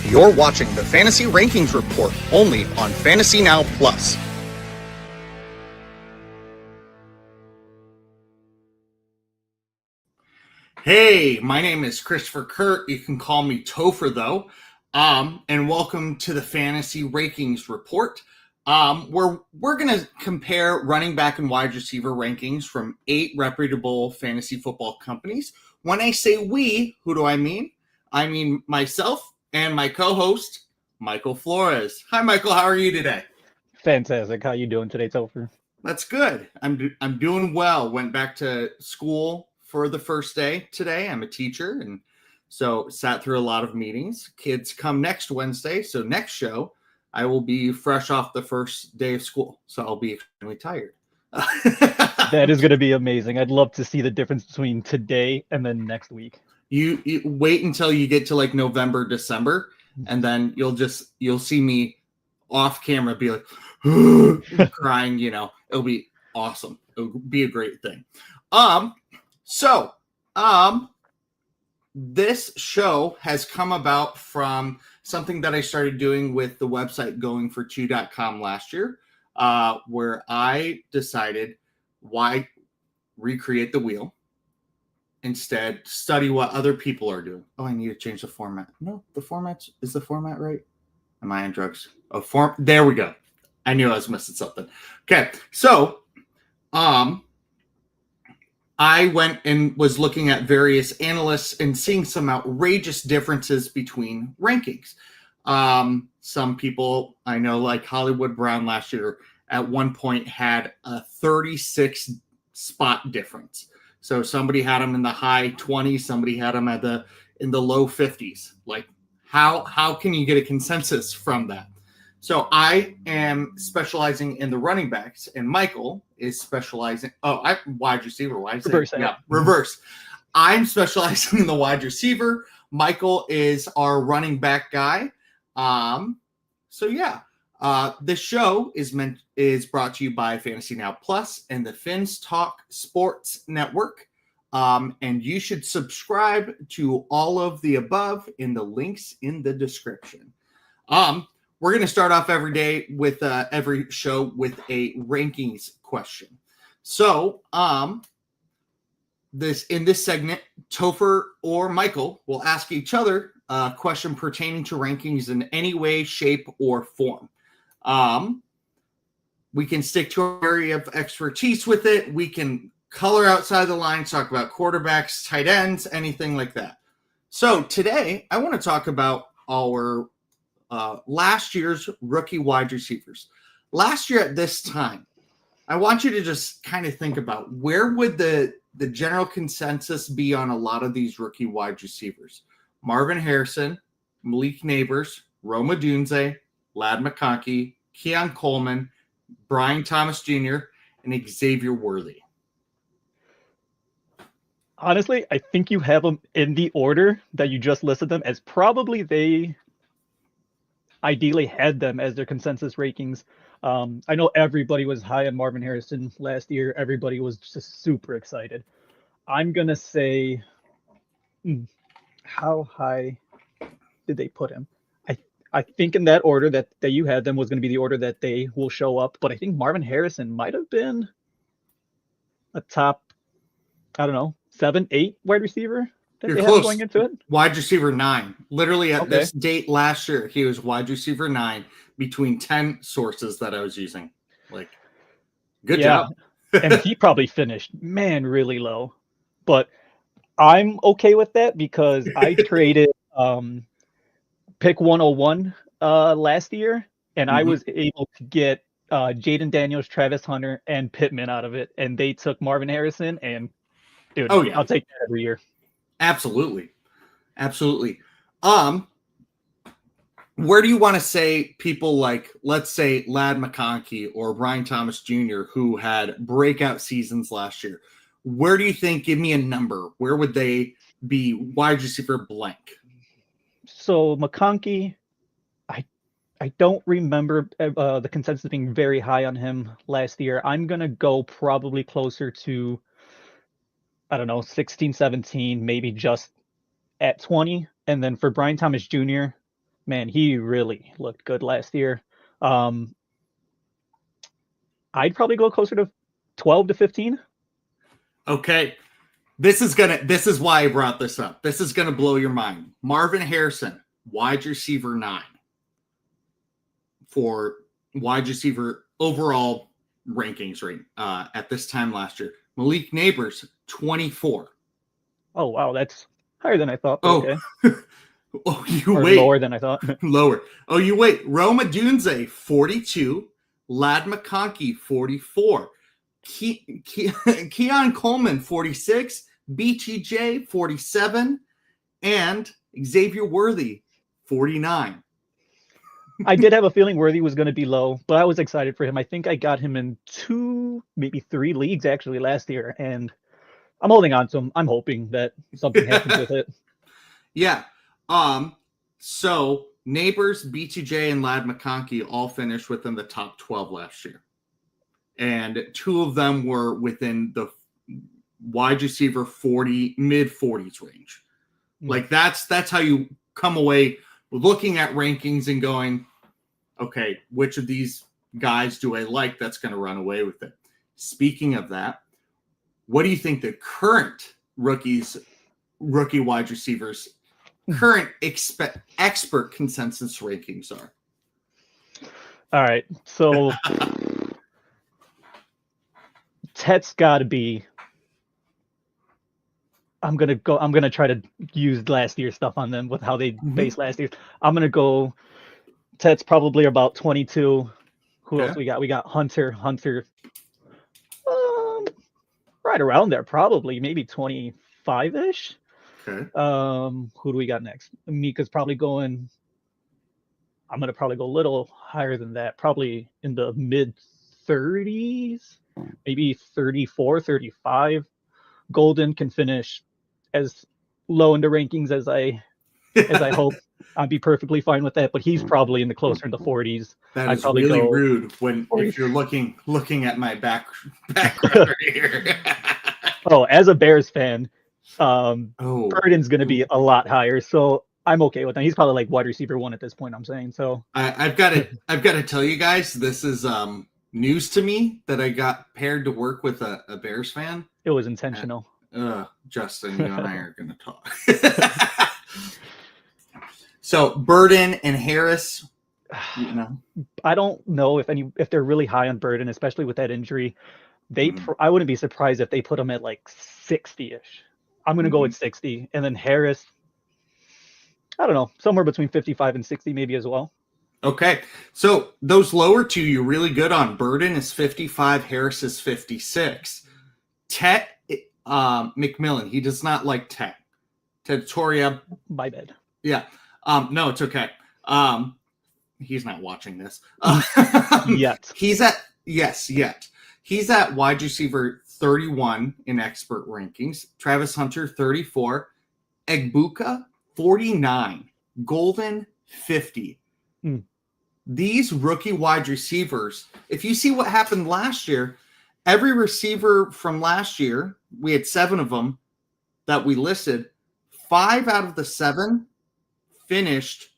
You're watching the Fantasy Rankings Report only on Fantasy Now Plus. Hey, my name is Topher Kurt. You can call me Topher though. And welcome to the Fantasy Rankings Report. Where we're going to compare running back and wide receiver rankings from 8 reputable fantasy football companies. When I say we, who do I mean? I mean myself and my co-host, Michael Flores. Hi, Michael. How are you today? Fantastic. How you doing today, Topher? That's good. I'm doing well. Went back to school for the first day today. I'm a teacher, and so sat through a lot of meetings. Kids come next Wednesday, so next show I will be fresh off the first day of school, so I'll be extremely tired. That is going to be amazing. I'd love to see the difference between today and then next week. You wait until you get to like November, December, and then you'll see me off camera be like crying. It'll be awesome. It'll be a great thing. This show has come about from something that I started doing with the website goingfor2.com last year, where I decided why recreate the wheel. Instead, study what other people are doing. Oh, I need to change the format. No, is the format right? Am I on drugs? There we go. I knew I was missing something. Okay, so I went and was looking at various analysts and seeing some outrageous differences between rankings. Some people I know, like Hollywood Brown last year, at one point had a 36 spot difference. So somebody had them in the high 20s, somebody had them in the low 50s. Like, how can you get a consensus from that? So I am specializing in the running backs, and Michael is specializing. Wide receiver. Why did I say Reverse? Yeah, reverse. I'm specializing in the wide receiver. Michael is our running back guy. This show is brought to you by Fantasy Now Plus and the Fins Talk Sports Network. And you should subscribe to all of the above in the links in the description. We're going to start off every show with a rankings question. So, in this segment, Topher or Michael will ask each other a question pertaining to rankings in any way, shape, or form. We can stick to our area of expertise with it. We can color outside the lines, talk about quarterbacks, tight ends, anything like that. So today, I want to talk about our last year's rookie wide receivers. Last year at this time, I want you to just kind of think about where would the general consensus be on a lot of these rookie wide receivers. Marvin Harrison, Malik Neighbors, Rome Odunze, Ladd McConkey, Keon Coleman, Brian Thomas Jr., and Xavier Worthy. Honestly, I think you have them in the order that you just listed them as. Probably they ideally had them as their consensus rankings. I know everybody was high on Marvin Harrison last year. Everybody was just super excited. I'm going to say, how high did they put him? I think in that order that you had them was going to be the order that they will show up. But I think Marvin Harrison might have been a top, 7, 8 wide receiver that You're they close. had going into it. Wide receiver 9. Literally at this date last year, he was wide receiver 9 between 10 sources that I was using. Like, good job. And he probably finished, really low. But I'm okay with that because I traded pick 101 last year, and I was able to get Jaden Daniels, Travis Hunter, and Pittman out of it, and they took Marvin Harrison, and dude, I'll take that every year. Absolutely. Where do you want to say people like, let's say, Ladd McConkey or Brian Thomas Jr., who had breakout seasons last year? Where do you think, give me a number, where would they be wide receiver blank? So McConkey, I don't remember the consensus being very high on him last year. I'm going to go probably closer to, 16, 17, maybe just at 20. And then for Brian Thomas Jr., Man, he really looked good last year. Um, I'd probably go closer to 12 to 15. Okay. This is why I brought this up. This is gonna blow your mind. Marvin Harrison, wide receiver 9 for wide receiver overall rankings right at this time last year. Malik Neighbors, 24. Oh, wow, that's higher than I thought, but Oh, okay. oh, you Or wait. lower than I thought. Lower. Oh, you wait. Roma Dunze, 42. Lad McConkey, 44. Keon Coleman, 46. BTJ, 47. And Xavier Worthy, 49. I did have a feeling Worthy was going to be low, but I was excited for him. I think I got him in 2, maybe 3 leagues actually last year, and I'm holding on to him. I'm hoping that something happens with it. Yeah. So Neighbors, BTJ, and Lad McConkey all finished within the top 12 last year. And 2 of them were within the wide receiver 40, mid 40s range. Like that's how you come away looking at rankings and going, okay, which of these guys do I like that's going to run away with it? Speaking of that, what do you think the current rookie wide receivers, current expert consensus rankings are? All right, so Tet's got to be. I'm gonna try to use last year's stuff on them with how they base last year. I'm gonna go. Tet's probably about 22. Who else we got? We got Hunter, right around there, probably maybe 25-ish. Okay. Who do we got next? Mika's probably going. I'm gonna probably go a little higher than that, probably in the mid 30s, maybe 34, 35. Golden can finish as low in the rankings as I hope. I'd be perfectly fine with that, but he's probably in the closer in the 40s. That I'd is probably really go rude if you're looking at my background right here. Oh, as a Bears fan, Burden's going to be a lot higher, so I'm okay with that. He's probably like wide receiver 1 at this point. I'm saying so. I've got to tell you guys, this is news to me that I got paired to work with a Bears fan. It was intentional. Justin, you and I are going to talk. So Burden and Harris, I don't know if they're really high on Burden, especially with that injury. I wouldn't be surprised if they put him at like 60-ish. I'm going to go at 60, and then Harris, I don't know, somewhere between 55 and 60 maybe as well. Okay, so those lower 2 you're really good on. Burden is 55, Harris is 56. Tet McMillan, he does not like Tet. Tetoria. My bad. Yeah. No, it's okay. He's not watching this. Yet. Yet. He's at wide receiver 31 in expert rankings. Travis Hunter, 34. Egbuka, 49. Golden, 50. These rookie wide receivers, if you see what happened last year, every receiver from last year, we had 7 of them that we listed. 5 out of the 7 finished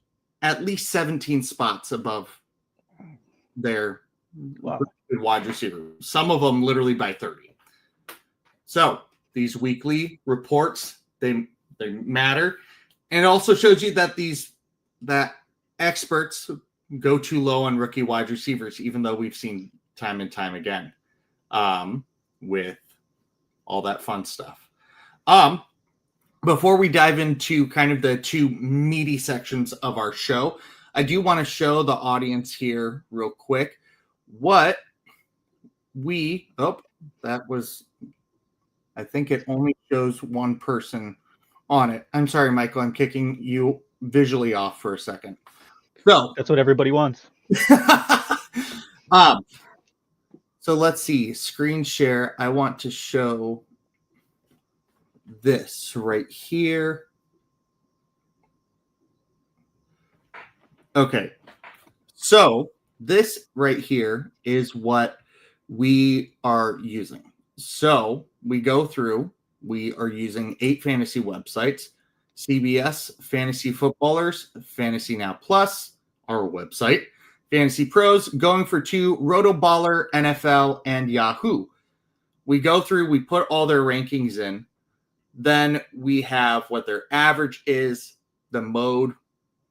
at least 17 spots above their wide receiver. Some of them literally by 30. So these weekly reports, they matter. And it also shows you that experts go too low on rookie wide receivers, even though we've seen time and time again with all that fun stuff. Before we dive into kind of the 2 meaty sections of our show, I do want to show the audience here real quick what I think it only shows one person on it. I'm sorry, Michael, I'm kicking you visually off for a second. So that's what everybody wants. So let's see, screen share. I want to show this right here. Okay. So this right here is what we are using. So we go through, we are using 8 fantasy websites CBS, Fantasy Footballers, Fantasy Now Plus, our website, Fantasy Pros, Going for Two, Rotoballer, NFL, and Yahoo. We go through, we put all their rankings in. Then we have what their average is, the mode,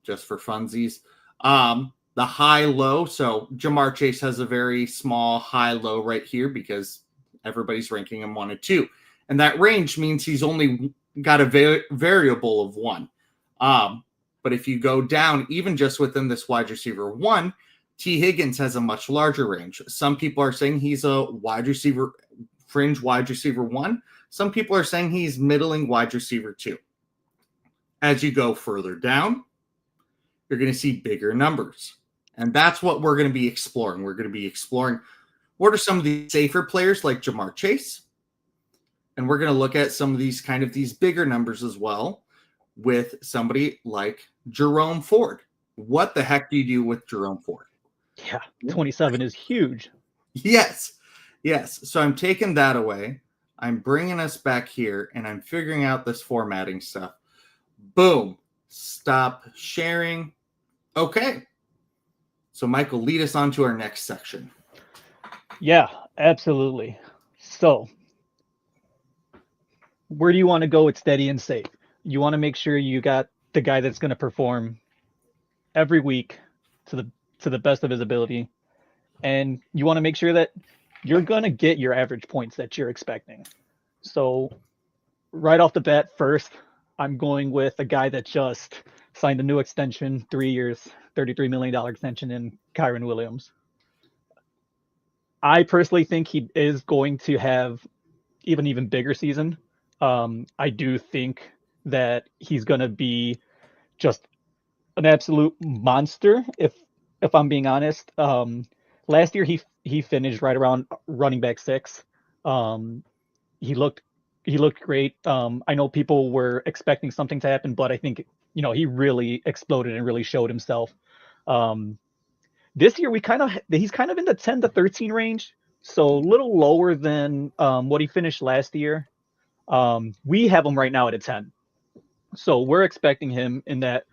just for funsies, the high-low. So Jamar Chase has a very small high-low right here because everybody's ranking him 1 and 2. And that range means he's only got a variable of 1. But if you go down, even just within this wide receiver 1, T. Higgins has a much larger range. Some people are saying he's a fringe wide receiver 1. Some people are saying he's middling wide receiver 2. As you go further down, you're going to see bigger numbers. And that's what we're going to be exploring. We're going to be exploring what are some of the safer players like Jamar Chase. And we're going to look at some of these these bigger numbers as well with somebody like Jerome Ford. What the heck do you do with Jerome Ford? Yeah, 27 is huge. Yes. So I'm taking that away. I'm bringing us back here, and I'm figuring out this formatting stuff. Boom. Stop sharing. Okay. So, Michael, lead us on to our next section. Yeah, absolutely. So, where do you want to go with steady and safe? You want to make sure you got the guy that's going to perform every week to the best of his ability, and you want to make sure that you're going to get your average points that you're expecting. So, right off the bat, first, I'm going with a guy that just signed a new extension, 3 years, $33 million extension in Kyren Williams. I personally think he is going to have even bigger season. I do think that he's going to be just an absolute monster. If I'm being honest, last year he finished right around running back 6. He looked great. I know people were expecting something to happen, but I think he really exploded and really showed himself. This year he's kind of in the 10 to 13 range, so a little lower than what he finished last year. We have him right now at a 10, so we're expecting him in that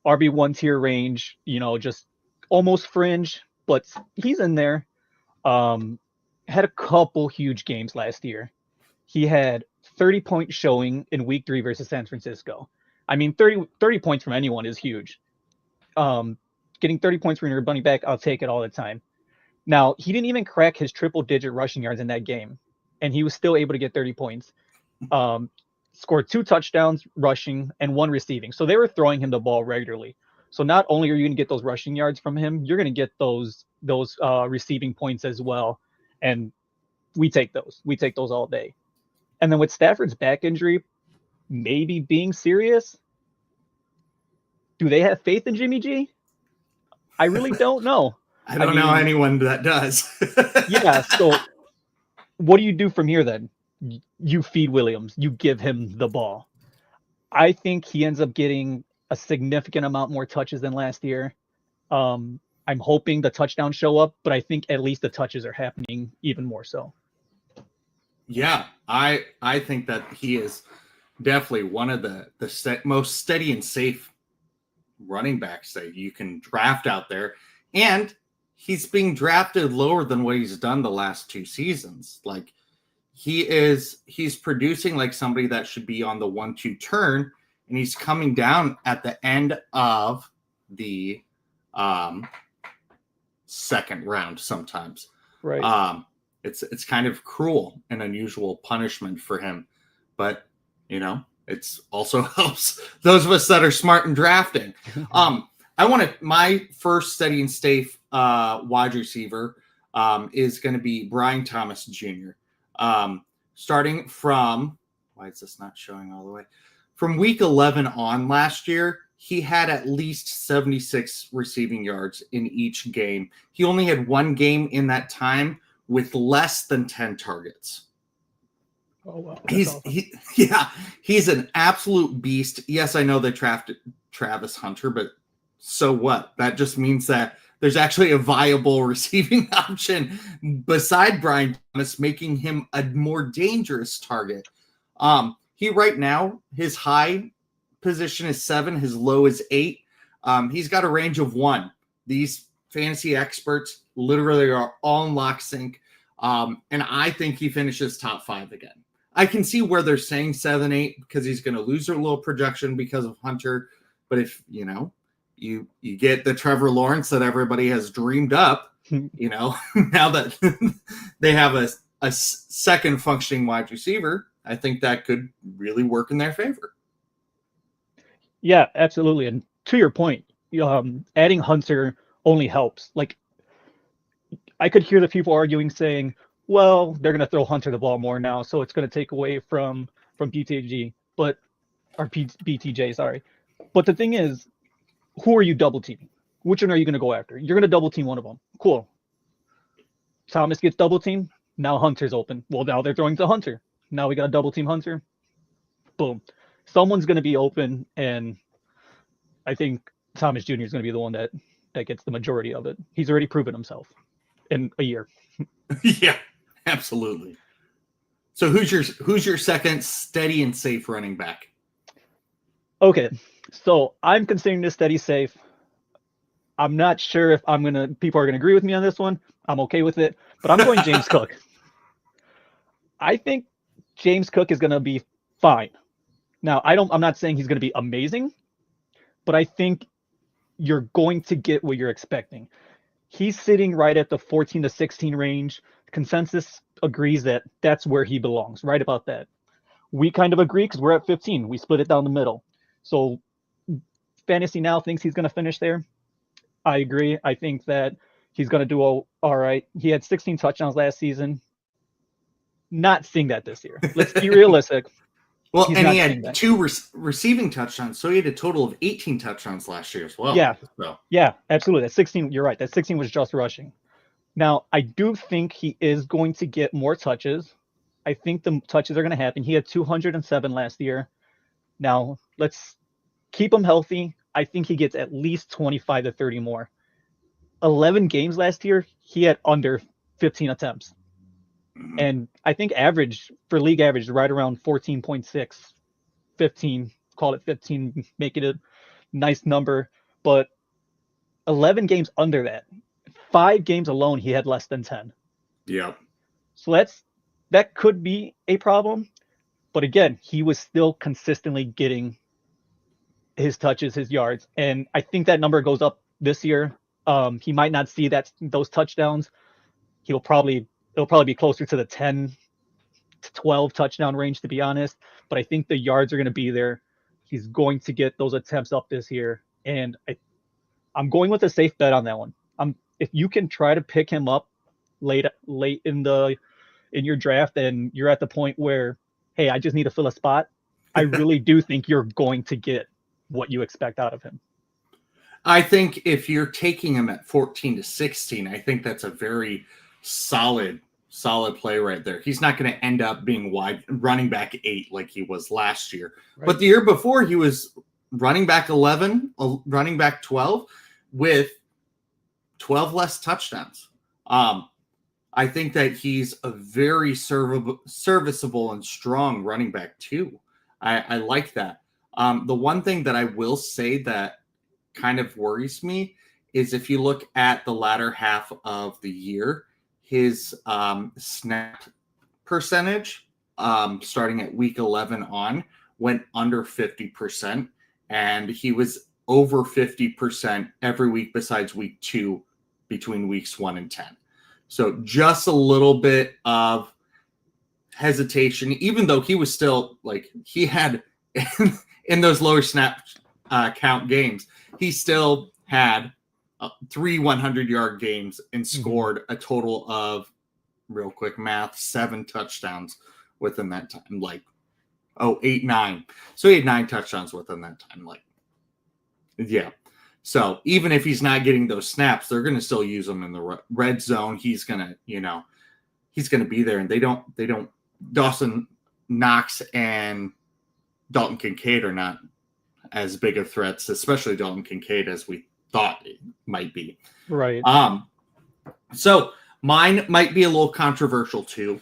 RB1 tier range. Just almost fringe, but he's in there. Had a couple huge games last year. He had 30-point showing in week 3 versus San Francisco. I mean, 30 points from anyone is huge. Getting 30 points from your running back, I'll take it all the time. Now, he didn't even crack his triple-digit rushing yards in that game, and he was still able to get 30 points. Scored 2 touchdowns rushing and 1 receiving. So they were throwing him the ball regularly. So not only are you going to get those rushing yards from him, you're going to get those receiving points as well. And we take those. We take those all day. And then with Stafford's back injury maybe being serious, do they have faith in Jimmy G? I really don't know. I don't know anyone that does. Yeah, so what do you do from here then? You feed Williams. You give him the ball. I think he ends up getting a significant amount more touches than last year. I'm hoping the touchdowns show up, but I think at least the touches are happening even more so. Yeah, I think that he is definitely one of the most steady and safe running backs that you can draft out there. And he's being drafted lower than what he's done the last 2 seasons. Like he's producing like somebody that should be on the 1-2 turn, and he's coming down at the end of the second round sometimes. Right. It's kind of cruel and unusual punishment for him, but it's also helps those of us that are smart in drafting. I wanted my first steady and safe wide receiver is going to be Brian Thomas Jr. Starting from, why is this not showing all the way? From week 11 on last year, he had at least 76 receiving yards in each game. He only had 1 game in that time with less than 10 targets. Oh, wow. He's an absolute beast. Yes, I know they drafted Travis Hunter, but so what? That just means that there's actually a viable receiving option beside Brian Thomas, making him a more dangerous target. He right now, his high position is 7. His low is 8. He's got a range of 1. These fantasy experts literally are all in lock sync. And I think he finishes top 5 again. I can see where they're saying 7, 8 because he's going to lose their little projection because of Hunter. But if, you get the Trevor Lawrence that everybody has dreamed up, now that they have a second functioning wide receiver, I think that could really work in their favor. Yeah, absolutely. And to your point, adding Hunter only helps. Like, I could hear the people arguing saying, well, they're going to throw Hunter the ball more now, so it's going to take away from BTJ, BTJ, sorry. But the thing is, who are you double teaming? Which one are you going to go after? You're going to double team one of them. Cool. Thomas gets double teamed. Now Hunter's open. Well, now they're throwing to Hunter. Now we got to double team Hunter. Boom. Someone's going to be open, and I think Thomas Jr. is going to be the one that gets the majority of it. He's already proven himself in a year. Yeah, absolutely. So who's your second steady and safe running back? Okay, so I'm considering this steady safe. I'm not sure if people are gonna agree with me on this one. I'm okay with it, but I'm going James Cook. I think James Cook is gonna be fine. Now, I'm not saying he's gonna be amazing, but I think you're going to get what you're expecting. He's sitting right at the 14 to 16 range. Consensus agrees that that's where he belongs, right about that. We kind of agree because we're at 15. We split it down the middle. So Fantasy Now thinks he's going to finish there. I agree. I think that he's going to do all right. He had 16 touchdowns last season. Not seeing that this year. Let's be realistic. Well, and he had 2 receiving touchdowns, so he had a total of 18 touchdowns last year as well. Yeah, so. Yeah, absolutely. That 16, you're right. That 16 was just rushing. Now, I do think he is going to get more touches. I think the touches are going to happen. He had 207 last year. Now, let's keep him healthy. I think he gets at least 25 to 30 more. 11 games last year, he had under 15 attempts. And I think league average, right around 14.6, 15, call it 15, make it a nice number. But 11 games under that. 5 games alone, he had less than 10. Yeah. So that could be a problem. But again, he was still consistently getting his touches, his yards. And I think that number goes up this year. He might not see those touchdowns. It'll probably be closer to the 10 to 12 touchdown range, to be honest. But I think the yards are going to be there. He's going to get those attempts up this year. And I'm going with a safe bet on that one. If you can try to pick him up late in your draft and you're at the point where, hey, I just need to fill a spot, I really do think you're going to get what you expect out of him. I think if you're taking him at 14 to 16, I think that's a very solid play right there. He's not going to end up being wide running back 8 like he was last year. Right. But the year before, he was running back 11, running back 12 with 12 less touchdowns. I think that he's a very serviceable and strong running back too. I like that. The one thing that I will say that kind of worries me is if you look at the latter half of the year, his snap percentage starting at week 11 on went under 50%, and he was over 50% every week besides week 2 between weeks 1 and 10. So just a little bit of hesitation, even though he was still he had in those lower snap count games, he still had 3 100-yard games and scored a total of, real quick math, 7 touchdowns within that time. 8, 9. So he had 9 touchdowns within that time. Yeah. So even if he's not getting those snaps, they're going to still use him in the red zone. He's going to, he's going to be there. And they don't, Dawson Knox and Dalton Kincaid are not as big of threats, especially Dalton Kincaid, as we thought it might be. Right. So mine might be a little controversial too,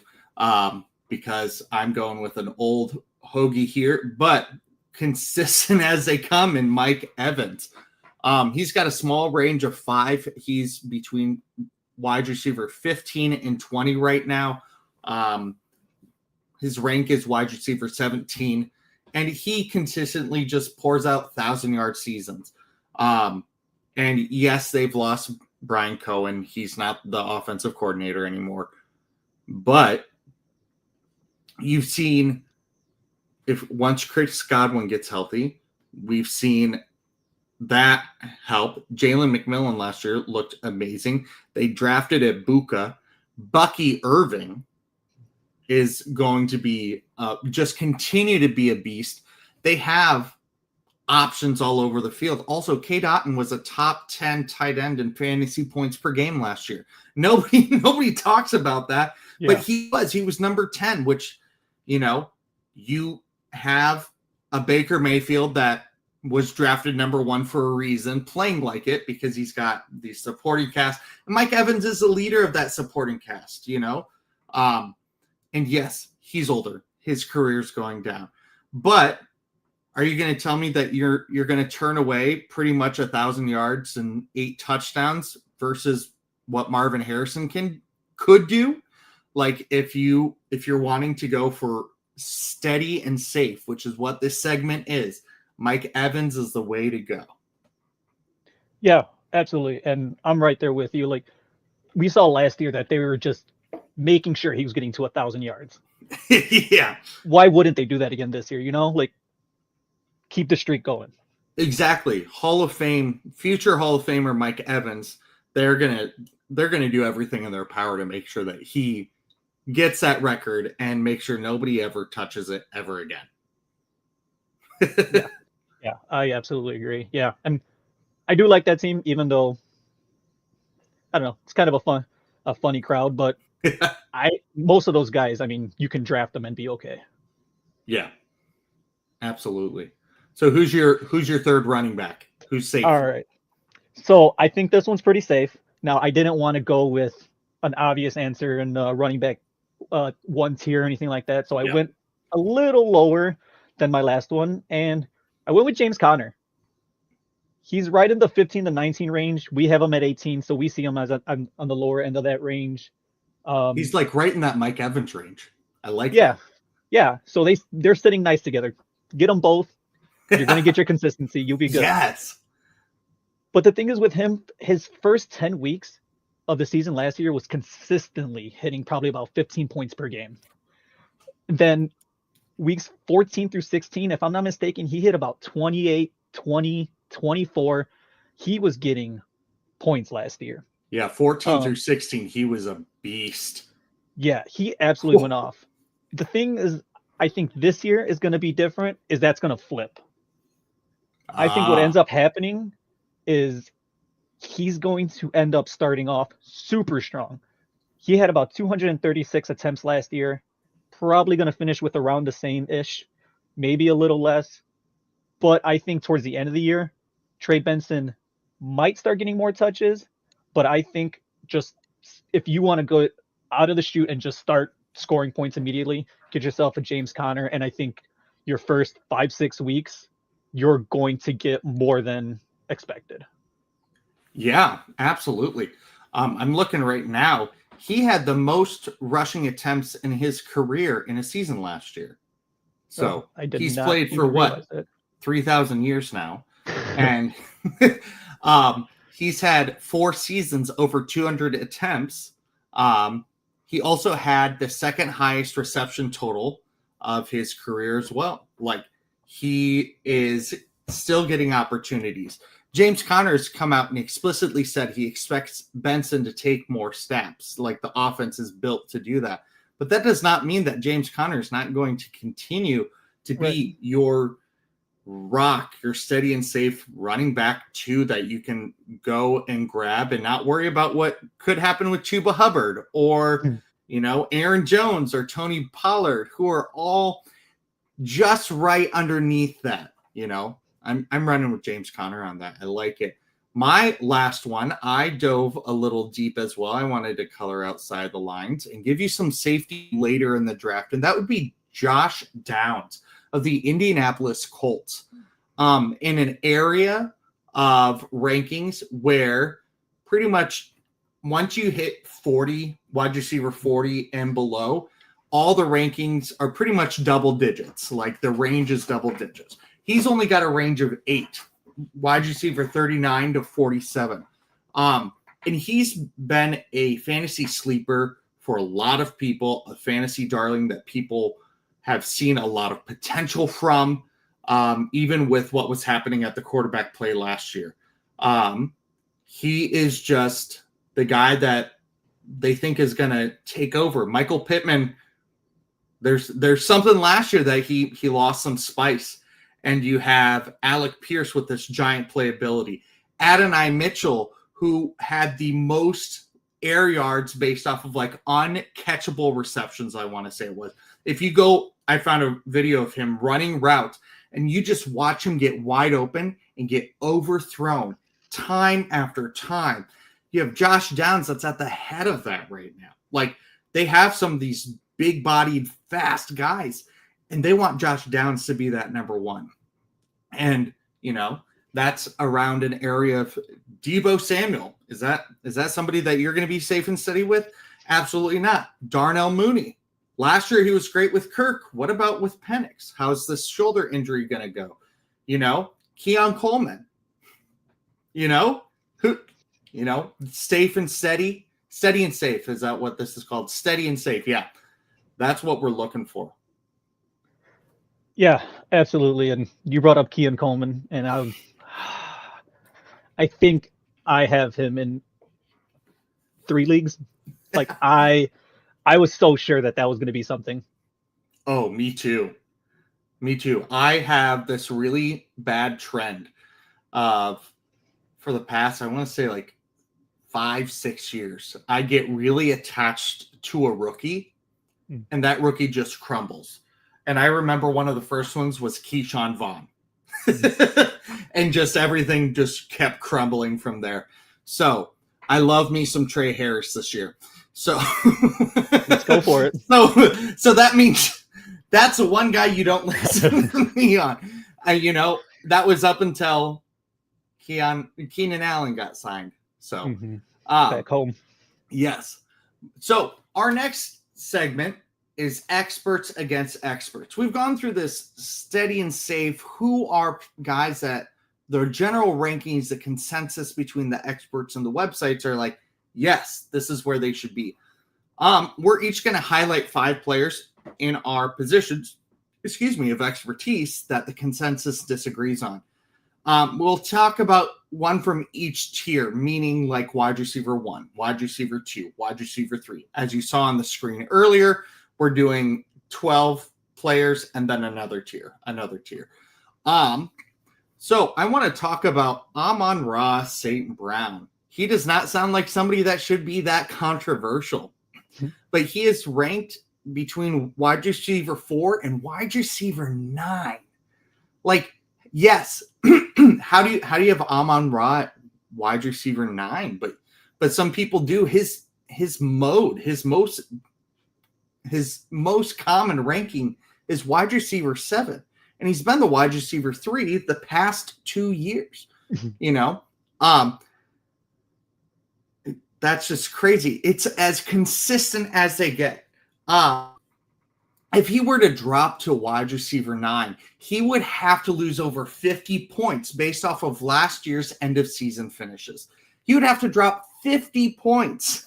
because I'm going with an old hoagie here, but consistent as they come in Mike Evans. He's got a small range of 5. He's between wide receiver 15 and 20 right now. His rank is wide receiver 17, and he consistently just pours out 1,000-yard seasons. And yes, they've lost Brian Cohen. He's not the offensive coordinator anymore. But you've seen, if once Chris Godwin gets healthy, we've seen that help. Jalen McMillan last year looked amazing. They drafted Ibuka. Bucky Irving is going to be just continue to be a beast. They have options all over the field. Also, Cade Otton was a top 10 tight end in fantasy points per game last year. Nobody talks about that, but he was number 10, which, you have a Baker Mayfield that was drafted number 1 for a reason, playing like it because he's got the supporting cast. And Mike Evans is the leader of that supporting cast, and yes, he's older. His career's going down. But are you going to tell me that you're going to turn away pretty much 1,000 yards and 8 touchdowns versus what Marvin Harrison could do? Like if you're wanting to go for steady and safe, which is what this segment is, Mike Evans is the way to go. Yeah, absolutely. And I'm right there with you. Like we saw last year that they were just making sure he was getting to 1,000 yards. Yeah. Why wouldn't they do that again this year? Like keep the streak going. Exactly. Hall of Fame, future Hall of Famer Mike Evans. They're gonna do everything in their power to make sure that he gets that record and make sure nobody ever touches it ever again. Yeah, I absolutely agree. Yeah, and I do like that team, even though I don't know, it's kind of a funny crowd, but most of those guys, I mean, you can draft them and be okay. Yeah, absolutely. So who's your third running back? Who's safe? All right. So I think this one's pretty safe. Now I didn't want to go with an obvious answer in running back 1 tier or anything like that. So I went a little lower than my last one, and I went with James Conner. He's right in the 15 to 19 range. We have him at 18, so we see him as on the lower end of that range. He's like right in that Mike Evans range. I like that. that. Yeah. So they're sitting nice together. Get them both. You're going to get your consistency. You'll be good. Yes. But the thing is with him, his first 10 weeks of the season last year was consistently hitting probably about 15 points per game. Then weeks 14 through 16, if I'm not mistaken, he hit about 28, 20, 24. He was getting points last year. Yeah, 14 through 16, he was a beast. Yeah, he absolutely went off. The thing is, I think this year is going to be different, is that's going to flip. I think what ends up happening is he's going to end up starting off super strong. He had about 236 attempts last year, probably going to finish with around the same-ish, maybe a little less. But I think towards the end of the year, Trey Benson might start getting more touches. But I think just if you want to go out of the chute and just start scoring points immediately, get yourself a James Conner. And I think your first 5-6 weeks, you're going to get more than expected. Yeah, absolutely. I'm looking right now. He had the most rushing attempts in his career in a season last year. So he's played for what? 3,000 years now. And he's had 4 seasons over 200 attempts. He also had the second highest reception total of his career as well. Like, he is still getting opportunities. James Conner's come out and explicitly said he expects Benson to take more snaps. Like, the offense is built to do that. But that does not mean that James Conner is not going to continue to be your rock, your steady and safe running back too, that you can go and grab and not worry about what could happen with Chuba Hubbard or, Aaron Jones or Tony Pollard, who are all just right underneath that. I'm running with James Conner on that. I like it. My last one, I dove a little deep as well. I wanted to color outside the lines and give you some safety later in the draft, and that would be Josh Downs. I of the Indianapolis Colts, in an area of rankings where pretty much once you hit 40, wide receiver 40 and below, all the rankings are pretty much double digits. Like the range is double digits. He's only got a range of 8, wide receiver 39 to 47. And he's been a fantasy sleeper for a lot of people, a fantasy darling that people have seen a lot of potential from, even with what was happening at the quarterback play last year. He is just the guy that they think is going to take over. Michael Pittman, there's something last year that he lost some spice. And you have Alec Pierce with this giant playability. Adonai Mitchell, who had the most air yards based off of like uncatchable receptions, I want to say it was. If you go, I found a video of him running routes, and you just watch him get wide open and get overthrown time after time. You have Josh Downs that's at the head of that right now. Like, they have some of these big-bodied, fast guys, and they want Josh Downs to be that number one. And, you know, that's around an area of Deebo Samuel. Is that somebody that you're going to be safe and steady with? Absolutely not. Darnell Mooney. Last year he was great with Kirk. What about with Penix? How's this shoulder injury going to go? You know, Keon Coleman. You know, safe and steady. Steady and safe. Is that what this is called? Steady and safe. Yeah. That's what we're looking for. Yeah, absolutely. And you brought up Keon Coleman, and I think I have him in 3 leagues. Like I was so sure that was going to be something. Oh, me too. Me too. I have this really bad trend of, for the past, I want to say like 5-6 years, I get really attached to a rookie, and that rookie just crumbles. And I remember one of the first ones was Keyshawn Vaughn. And just everything just kept crumbling from there. So I love me some Trey Harris this year. So let's go for it. So that means that's the one guy you don't listen to me on. That was up until Keenan Allen got signed. So back home. Yes. So our next segment is experts against experts. We've gone through this steady and safe. Who are guys that their general rankings, the consensus between the experts and the websites are like, yes, this is where they should be. We're each going to highlight 5 players in our positions, of expertise that the consensus disagrees on. We'll talk about one from each tier, meaning like wide receiver 1, wide receiver 2, wide receiver 3. As you saw on the screen earlier, we're doing 12 players and then another tier. So I want to talk about Amon-Ra St. Brown. He does not sound like somebody that should be that controversial, but he is ranked between wide receiver 4 and wide receiver 9. Like, yes, how do you have Amon-Ra wide receiver 9? But some people do. His most common ranking is wide receiver 7, and he's been the wide receiver 3 the past 2 years. That's just crazy. It's as consistent as they get. If he were to drop to wide receiver 9, he would have to lose over 50 points based off of last year's end of season finishes. He would have to drop 50 points.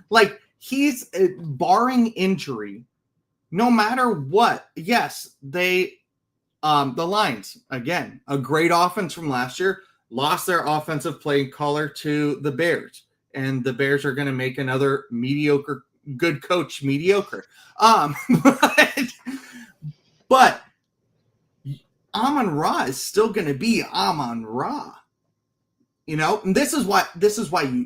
Like, he's barring injury, no matter what. Yes, the Lions, again, a great offense from last year, lost their offensive play caller to the Bears, and the Bears are going to make another good coach mediocre. But Amon-Ra is still going to be Amon-Ra. And this is why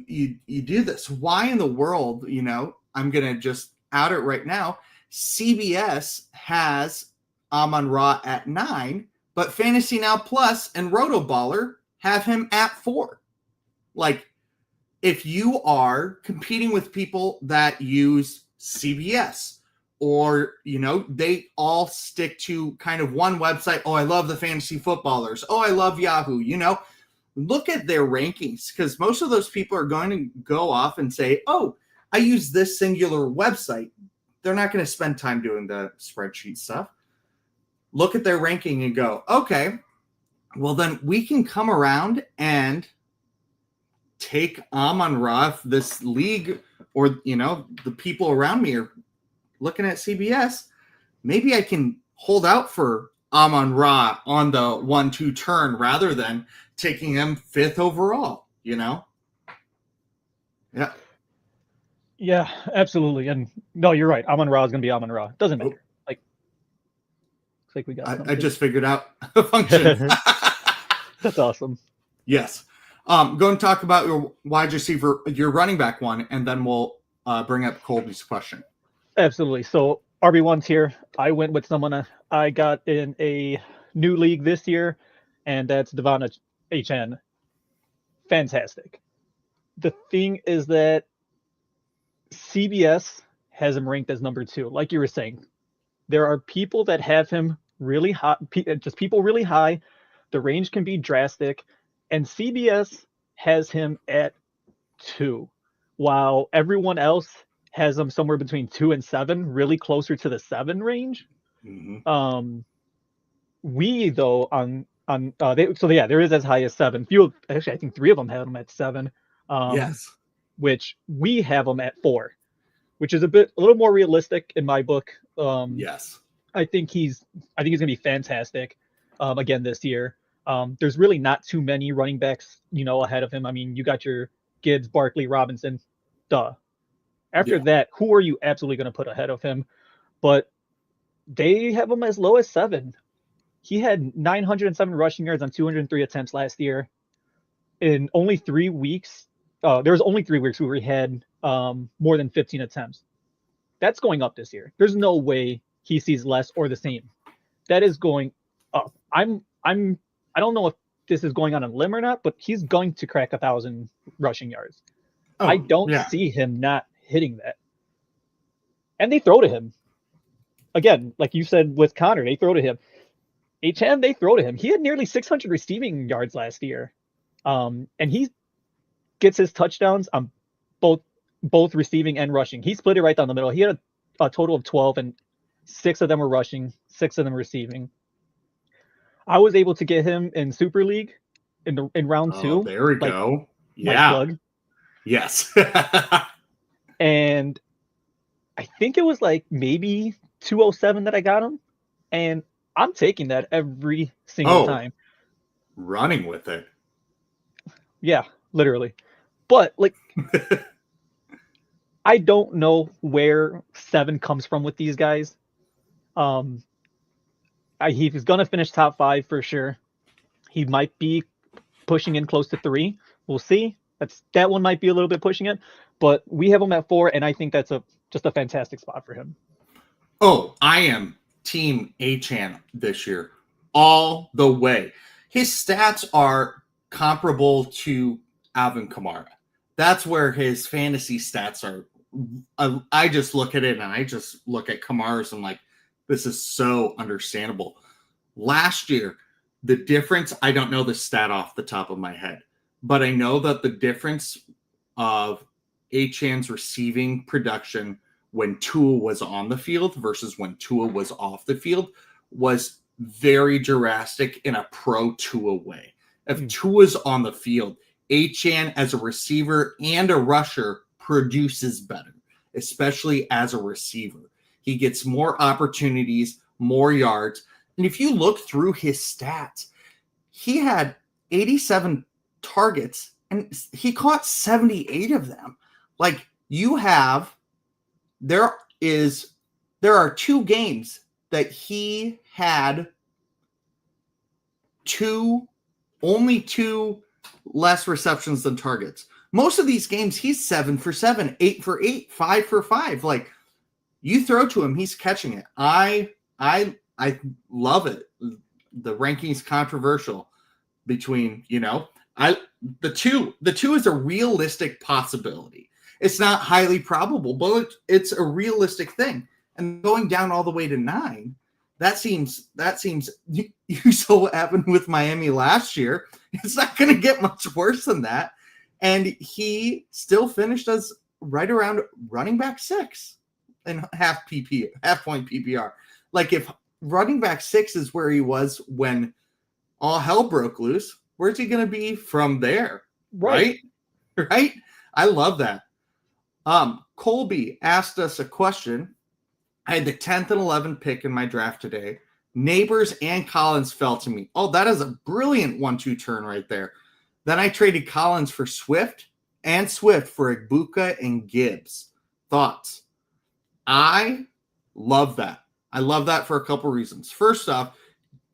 you do this. Why in the world, I'm going to just out it right now. CBS has Amon-Ra at 9, but Fantasy Now Plus and Rotoballer have him at 4. Like, if you are competing with people that use CBS or, they all stick to kind of one website. Oh, I love the fantasy footballers. Oh, I love Yahoo. Look at their rankings, because most of those people are going to go off and say, oh, I use this singular website. They're not going to spend time doing the spreadsheet stuff. Look at their ranking and go, okay, well, then we can come around and take Amon-Ra. If this league or, the people around me are looking at CBS, maybe I can hold out for Amon-Ra on the 1-2 turn rather than taking him 5th overall, Yeah. Yeah, absolutely. And no, you're right. Amon-Ra is going to be Amon-Ra. Doesn't matter. Looks like we got I just figured out a function. That's awesome. Yes. Go and talk about your wide receiver, your running back one, and then we'll bring up Colby's question. Absolutely. So RB1's here. I went with someone I got in a new league this year, and that's Devon HN. Fantastic. The thing is that CBS has him ranked as number 2. Like you were saying, there are people that have him really high, just people really high. The range can be drastic, and CBS has him at 2, while everyone else has him somewhere between 2 and 7, really closer to the 7 range. Mm-hmm. We though there is as high as 7. I think 3 of them have him at 7. Yes. Which we have him at 4, which is a little more realistic in my book. Yes. I think he's going to be fantastic again this year. There's really not too many running backs, ahead of him. I mean, you got your Gibbs, Barkley, Robinson, duh. After that, who are you absolutely going to put ahead of him? But they have him as low as 7. He had 907 rushing yards on 203 attempts last year. In only 3 weeks, there was only 3 weeks where he had more than 15 attempts. That's going up this year. There's no way he sees less or the same. That is going up. I don't know if this is going on a limb or not, but he's going to crack 1,000 rushing yards. I don't see him not hitting that. And they throw to him. Again, like you said with Connor, they throw to him. HM, they throw to him. He had nearly 600 receiving yards last year. And he gets his touchdowns on both receiving and rushing. He split it right down the middle. He had a total of 12, and 6 of them were rushing, 6 of them receiving. I was able to get him in Super League in round 2. There we go. Yeah. Plug. Yes. And I think it was like maybe 207 that I got him. And I'm taking that every single time. Running with it. Yeah, literally. But I don't know where 7 comes from with these guys. He's going to finish top 5 for sure. He might be pushing in close to 3. We'll see. That one might be a little bit pushing it, but we have him at 4, and I think that's just a fantastic spot for him. Oh, I am team A-Chan this year all the way. His stats are comparable to Alvin Kamara. That's where his fantasy stats are. I just look at it and I just look at Kamara's and I'm like, this is so understandable. Last year, the difference, I don't know the stat off the top of my head, but I know that the difference of A-Chan's receiving production when Tua was on the field versus when Tua was off the field was very drastic in a pro Tua way. If Tua's on the field, A-Chan as a receiver and a rusher produces better, especially as a receiver. He gets more opportunities, more yards. And if you look through his stats, he had 87 targets and he caught 78 of them. Like there are 2 games that he had only 2 less receptions than targets. Most of these games, he's 7 for 7, 8 for 8, 5 for 5. Like, you throw to him, he's catching it. I love it. The ranking's controversial between, the two is a realistic possibility. It's not highly probable, but it's a realistic thing. and going down all the way to 9. That seems you saw what happened with Miami last year. It's not going to get much worse than that. And he still finished as right around running back 6 and half point PPR. Like if running back 6 is where he was when all hell broke loose, where's he going to be from there? Right? I love that. Colby asked us a question. I had the 10th and 11th pick in my draft today. Neighbors and Collins fell to me. Oh, that is a brilliant 1-2 turn right there. Then I traded Collins for Swift and Swift for Ibuka and Gibbs. Thoughts? I love that. I love that for a couple reasons. First off,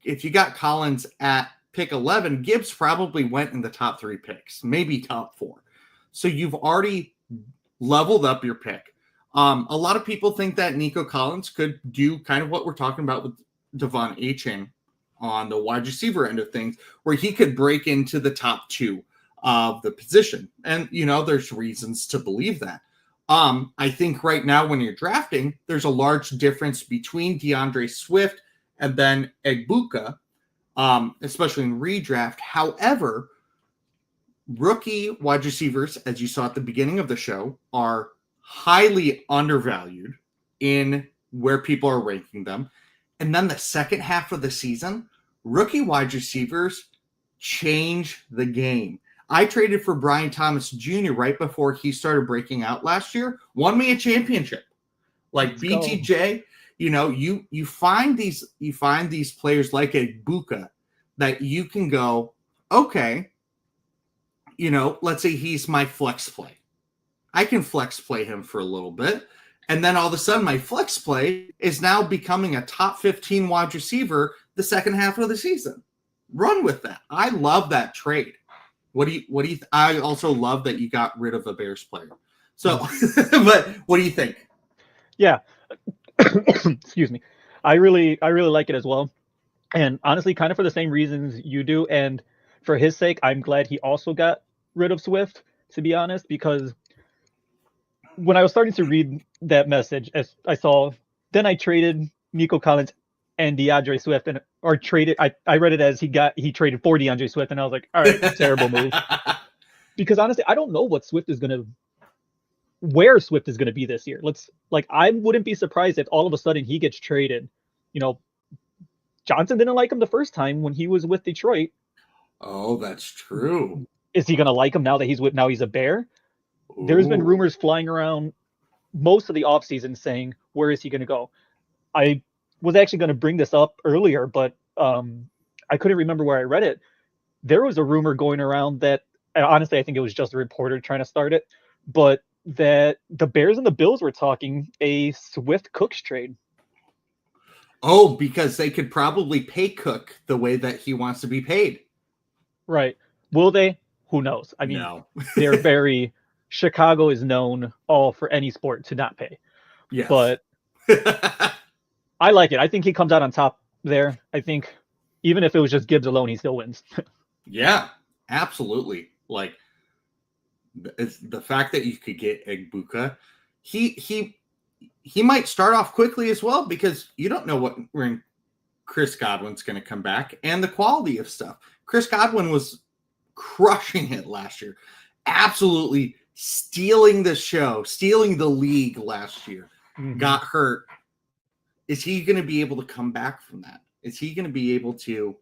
if you got Collins at pick 11, Gibbs probably went in the top 3 picks, maybe top 4. So you've already leveled up your pick. A lot of people think that Nico Collins could do kind of what we're talking about with Devon Achane on the wide receiver end of things, where he could break into the top 2 of the position. And, there's reasons to believe that. I think right now when you're drafting, there's a large difference between DeAndre Swift and then Egbuka, especially in redraft. However, rookie wide receivers, as you saw at the beginning of the show, are highly undervalued in where people are ranking them. And then the second half of the season, rookie wide receivers change the game. I traded for Brian Thomas Jr. right before he started breaking out last year, won me a championship. Like Let's BTJ, you find these players like a Buka that you can go, okay, let's say he's my flex play. I can flex play him for a little bit. And then all of a sudden my flex play is now becoming a top 15 wide receiver the second half of the season. Run with that. I love that trade. I also love that you got rid of a Bears player. So, but what do you think? Yeah. Excuse me. I really like it as well. And honestly, kind of for the same reasons you do. And for his sake, I'm glad he also got rid of Swift, to be honest, because when I was starting to read that message, as I saw, then I traded Nico Collins and DeAndre Swift, I read it as he traded for DeAndre Swift, and I was like, all right, terrible move. Because honestly, I don't know where Swift is gonna be this year. I wouldn't be surprised if all of a sudden he gets traded. Johnson didn't like him the first time when he was with Detroit. Oh, that's true. Is he gonna like him now that he's a Bear? Ooh. There's been rumors flying around most of the offseason saying, where is he going to go? I was actually going to bring this up earlier, but I couldn't remember where I read it. There was a rumor going around that, honestly, I think it was just a reporter trying to start it, but that the Bears and the Bills were talking a Swift Cooks trade. Oh, because they could probably pay Cook the way that he wants to be paid. Right. Will they? Who knows? I mean, no. They're very... Chicago is known all for any sport to not pay. Yes. But I like it. I think he comes out on top there. I think even if it was just Gibbs alone, he still wins. Yeah, absolutely. Like it's the fact that you could get Egbuka, he might start off quickly as well, because you don't know when Chris Godwin's going to come back and the quality of stuff. Chris Godwin was crushing it last year. Absolutely stealing the show, stealing the league last year. Mm-hmm. Got hurt. Is he going to be able to come back from that? Is he going to be able to,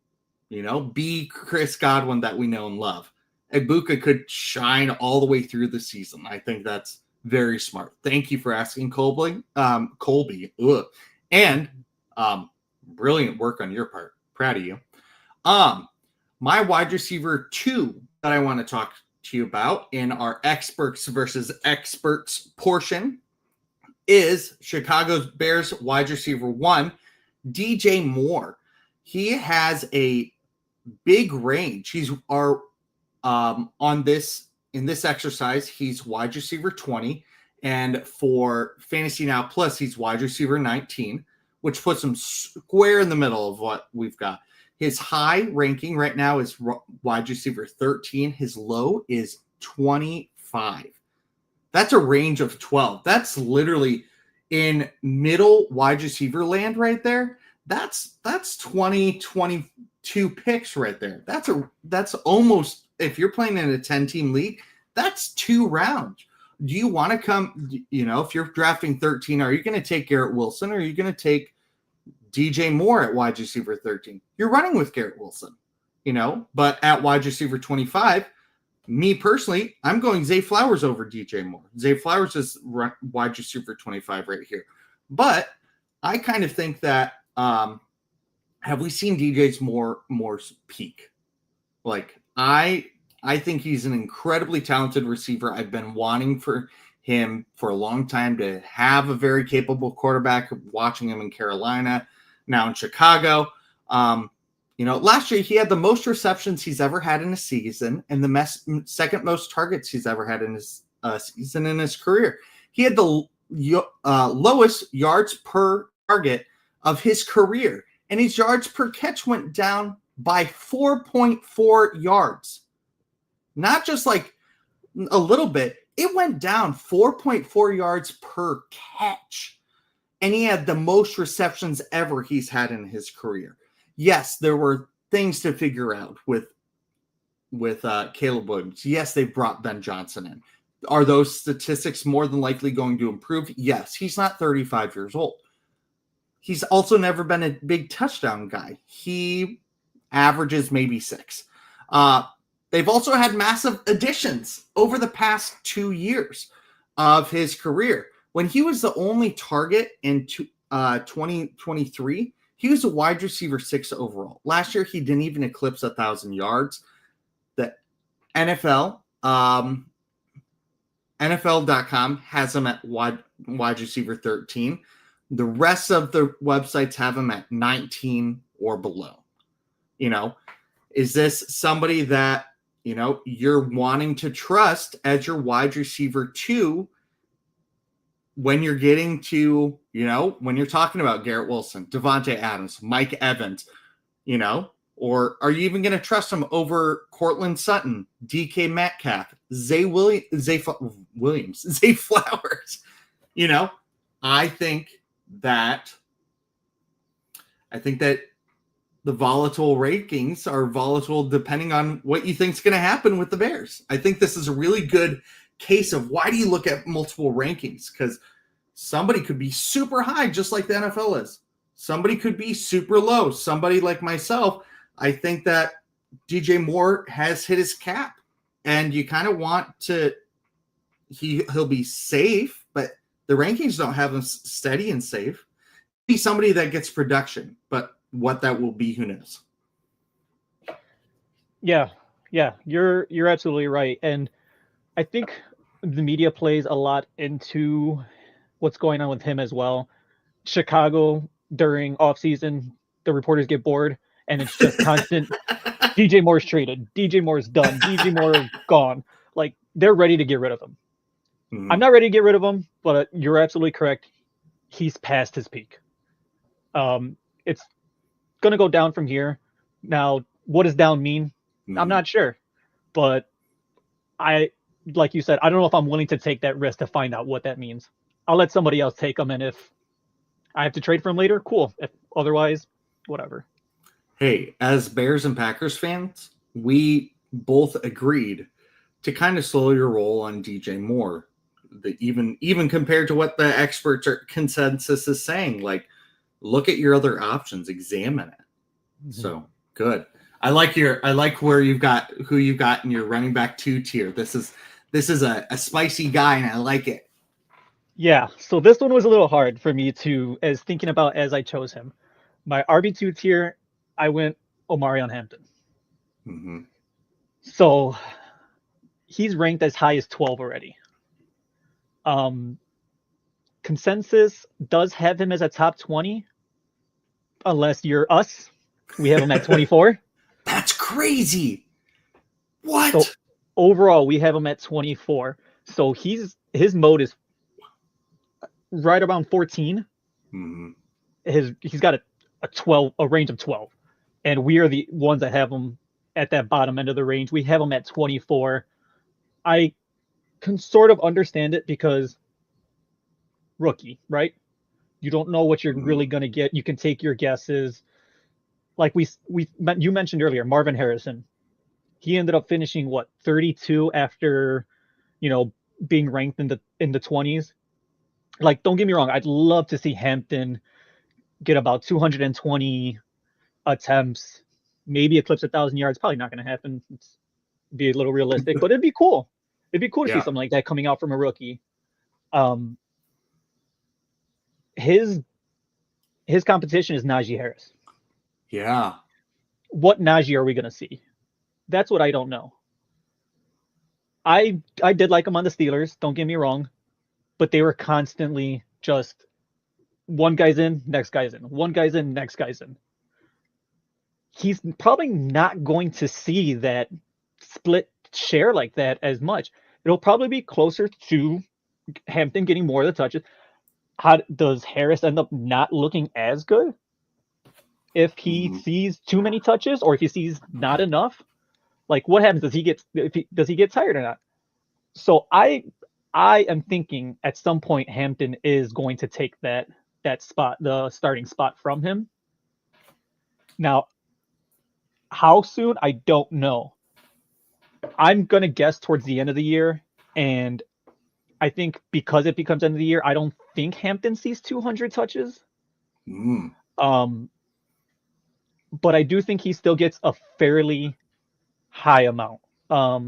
be Chris Godwin that we know and love? Egbuka could shine all the way through the season. I think that's very smart. Thank you for asking, Colby. And brilliant work on your part. Proud of you. My wide receiver 2 that I want to talk to you about in our experts versus experts portion is Chicago's Bears wide receiver 1, DJ Moore. He has a big range. He's in this exercise, he's wide receiver 20, and for Fantasy Now Plus, he's wide receiver 19, which puts him square in the middle of what we've got. His high ranking right now is wide receiver 13. His low is 25. That's a range of 12. That's literally, in middle wide receiver land right there, that's 20, 22 picks right there. That's almost, if you're playing in a 10-team league, that's 2 rounds. Do you want to come, if you're drafting 13, are you going to take Garrett Wilson or are you going to take DJ Moore at wide receiver 13? You're running with Garrett Wilson, but at wide receiver 25, me personally, I'm going Zay Flowers over DJ Moore. Zay Flowers is wide receiver 25 right here. But I kind of think that, have we seen DJ's Moore's peak? Like, I think he's an incredibly talented receiver. I've been wanting for him for a long time to have a very capable quarterback, watching him in Carolina, now in Chicago. Last year he had the most receptions he's ever had in a season and the second most targets he's ever had in his season in his career. He had the lowest yards per target of his career, and his yards per catch went down by 4.4 yards. Not just like a little bit. It went down 4.4 yards per catch. And he had the most receptions ever he's had in his career. Yes, there were things to figure out with Caleb Williams. Yes, they brought Ben Johnson in. Are those statistics more than likely going to improve? Yes. He's not 35 years old. He's also never been a big touchdown guy. He averages maybe 6. They've also had massive additions over the past 2 years of his career. When he was the only target in 2023, he was a wide receiver 6 overall. Last year, he didn't even eclipse 1,000 yards. The NFL.com has him at wide receiver 13. The rest of the websites have him at 19 or below. Is this somebody that, you're wanting to trust as your wide receiver 2 when you're getting to, when you're talking about Garrett Wilson, Devontae Adams, Mike Evans, or are you even going to trust him over Cortland Sutton, DK Metcalf, Zay Williams, Zay Flowers? I think that the volatile rankings are volatile depending on what you think is going to happen with the Bears. I think this is a really good case of why do you look at multiple rankings? Because somebody could be super high, just like the NFL is. Somebody could be super low. Somebody like myself, I think that DJ Moore has hit his cap, and you kind of want to. He'll be safe, but the rankings don't have him steady and safe. Be somebody that gets production, but what that will be, who knows? Yeah, you're absolutely right, and I think the media plays a lot into what's going on with him as well. Chicago during offseason, the reporters get bored, and it's just constant. DJ Moore's traded. DJ Moore's done. DJ Moore gone. Like, they're ready to get rid of him. Mm-hmm. I'm not ready to get rid of him, but you're absolutely correct. He's past his peak. It's going to go down from here. Now, what does down mean? Mm-hmm. I'm not sure, but like you said, I don't know if I'm willing to take that risk to find out what that means. I'll let somebody else take them, and if I have to trade for him later, cool. If otherwise, whatever. Hey, as Bears and Packers fans, we both agreed to kind of slow your roll on DJ Moore. Even compared to what the experts or consensus is saying, like, look at your other options, examine it. Mm-hmm. So good. I like who you've got in your running back 2 tier. This is a spicy guy, and I like it. Yeah. So this one was a little hard for me as I chose him. My RB2 tier, I went Omarion Hampton. Mm-hmm. So he's ranked as high as 12 already. Consensus does have him as a top 20, unless you're us. We have him at 24. That's crazy. What? So overall, we have him at 24. So his mode is right around 14. Mm-hmm. He's got a range of 12, and we are the ones that have him at that bottom end of the range. We have him at 24. I can sort of understand it because rookie, right? You don't know what you're really going to get. You can take your guesses. Like you mentioned earlier, Marvin Harrison. He ended up finishing what 32 after, being ranked in the 20s. Like, don't get me wrong, I'd love to see Hampton get about 220 attempts, maybe eclipse 1,000 yards. Probably not going to happen. It's be a little realistic, but it'd be cool. It'd be cool to see something like that coming out from a rookie. His competition is Najee Harris. Yeah. What Najee are we going to see? That's what I don't know. I did like him on the Steelers, don't get me wrong, but they were constantly just one guy's in, next guy's in, one guy's in, next guy's in. He's probably not going to see that split share like that as much. It'll probably be closer to Hampton getting more of the touches. How does Harris end up not looking as good if he sees too many touches, or if he sees not enough? Like, what happens? Does he get tired or not? So I am thinking at some point Hampton is going to take that spot, the starting spot, from him. Now, how soon? I don't know. I'm gonna guess towards the end of the year, and I think because it becomes end of the year, I don't think Hampton sees 200 touches. But I do think he still gets a fairly high amount. But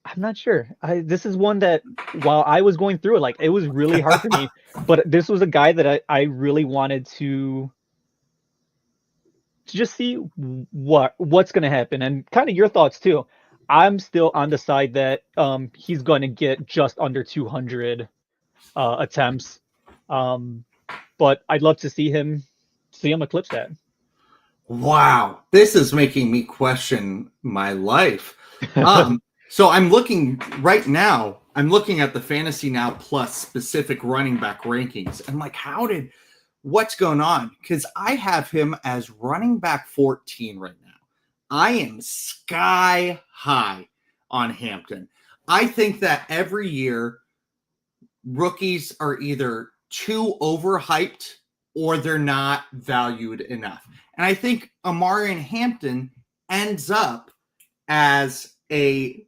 I'm not sure. This is one that, while I was going through it, like, it was really hard for me. But this was a guy that I really wanted to just see what's going to happen, and kind of your thoughts too. I'm still on the side that he's going to get just under 200 attempts, but I'd love to see him eclipse that. Wow, this is making me question my life. So I'm looking right now. I'm looking at the Fantasy Now Plus specific running back rankings. I'm like, what's going on? Because I have him as running back 14 right now. I am sky high on Hampton. I think that every year rookies are either too overhyped or they're not valued enough. And I think Amarian Hampton ends up as a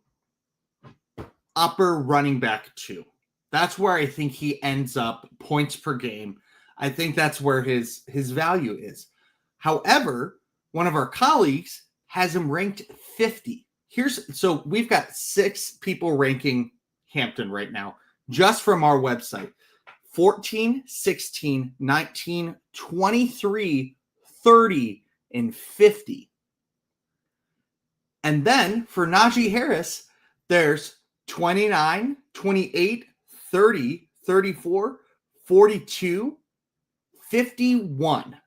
upper running back 2. That's where I think he ends up points per game. I think that's where his value is. However, one of our colleagues has him ranked 50. So we've got 6 people ranking Hampton right now, just from our website. 14, 16, 19, 23, 30, and 50. And then for Najee Harris, there's 29, 28, 30, 34, 42, 51.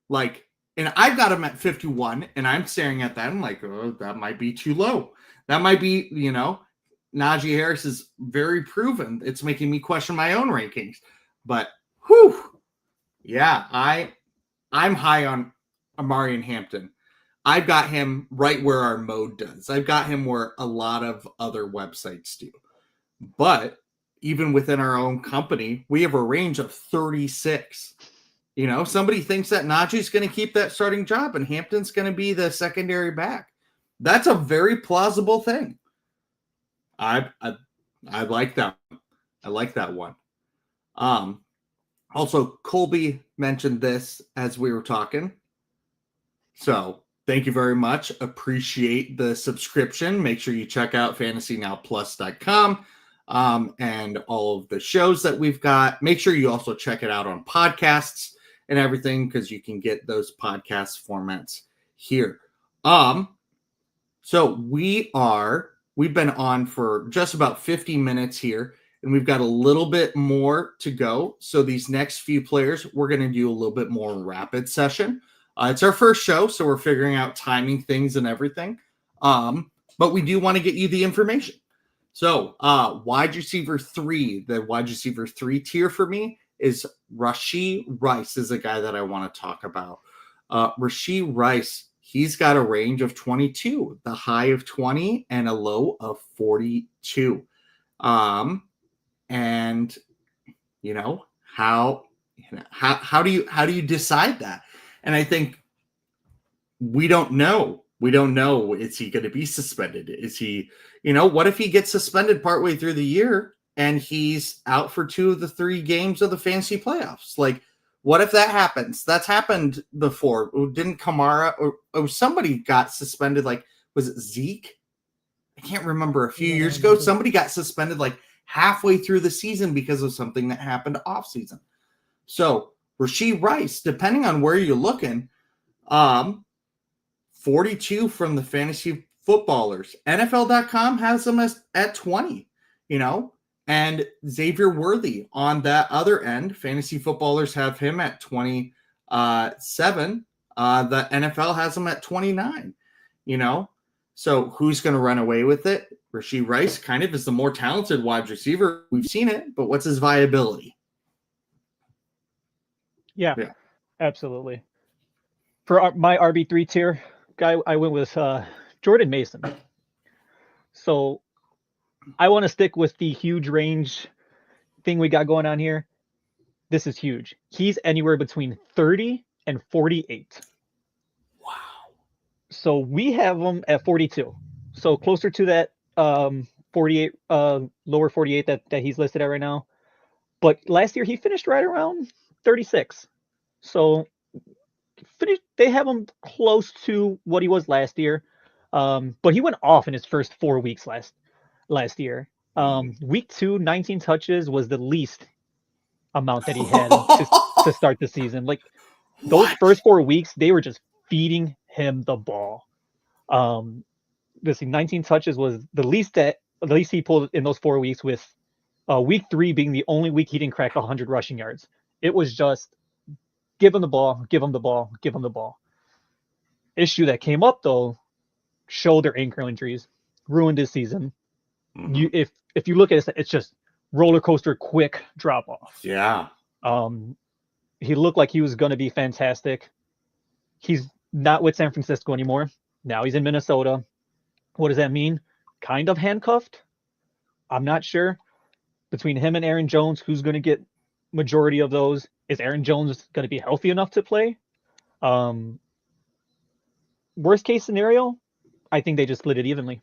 Like, and I've got him at 51, and I'm staring at that. I'm like, oh, that might be too low. That might be, Najee Harris is very proven. It's making me question my own rankings. But, yeah, I'm high on Amarian Hampton. I've got him right where our mode does. I've got him where a lot of other websites do. But even within our own company, we have a range of 36. Somebody thinks that Najee's going to keep that starting job and Hampton's going to be the secondary back. That's a very plausible thing. I like that. I like that one. Also, Colby mentioned this as we were talking. So thank you very much. Appreciate the subscription. Make sure you check out fantasynowplus.com and all of the shows that we've got. Make sure you also check it out on podcasts and everything, because you can get those podcast formats here. So we've been on for just about 50 minutes here, and we've got a little bit more to go. So these next few players, we're going to do a little bit more rapid session. It's our first show, so we're figuring out timing things and everything. But we do want to get you the information. So wide receiver 3, the wide receiver 3 tier for me is Rashee Rice is a guy that I want to talk about. Rashee Rice, he's got a range of 22, the high of 20 and a low of 42. And how do you decide that? And I think we don't know. We don't know. Is he going to be suspended? Is he, what if he gets suspended partway through the year and he's out for 2 of the 3 games of the fantasy playoffs? Like, what if that happens? That's happened before. Didn't Kamara or somebody got suspended? Like, was it Zeke? I can't remember. A few years ago, somebody got suspended like halfway through the season because of something that happened off season. So Rashee Rice, depending on where you're looking, 42 from the fantasy footballers. NFL.com has them at 20, and Xavier Worthy on that other end. Fantasy footballers have him at 27. The NFL has him at 29, So who's going to run away with it? Rashee Rice kind of is the more talented wide receiver. We've seen it, but what's his viability? Yeah. Absolutely. For my RB3 tier guy, I went with Jordan Mason. So I want to stick with the huge range thing we got going on here. This is huge. He's anywhere between 30 and 48. Wow. So we have him at 42. So closer to that 48, lower 48 that he's listed at right now. But last year he finished right around 36. So they have him close to what he was last year. But he went off in his first 4 weeks last year. Week 2, 19 touches was the least amount that he had to start the season. Like those first 4 weeks, they were just feeding him the ball. 19 touches was the least he pulled in those 4 weeks, with week 3 being the only week he didn't crack 100 rushing yards. It was just give him the ball, give him the ball, give him the ball. Issue that came up though, shoulder ankle injuries ruined his season. Mm-hmm. If you look at it, it's just roller coaster quick drop off. Yeah. He looked like he was going to be fantastic. He's not with San Francisco anymore. Now he's in Minnesota. What does that mean? Kind of handcuffed. I'm not sure. Between him and Aaron Jones, who's going to get majority of those? Is Aaron Jones going to be healthy enough to play? Worst case scenario, I think they just split it evenly.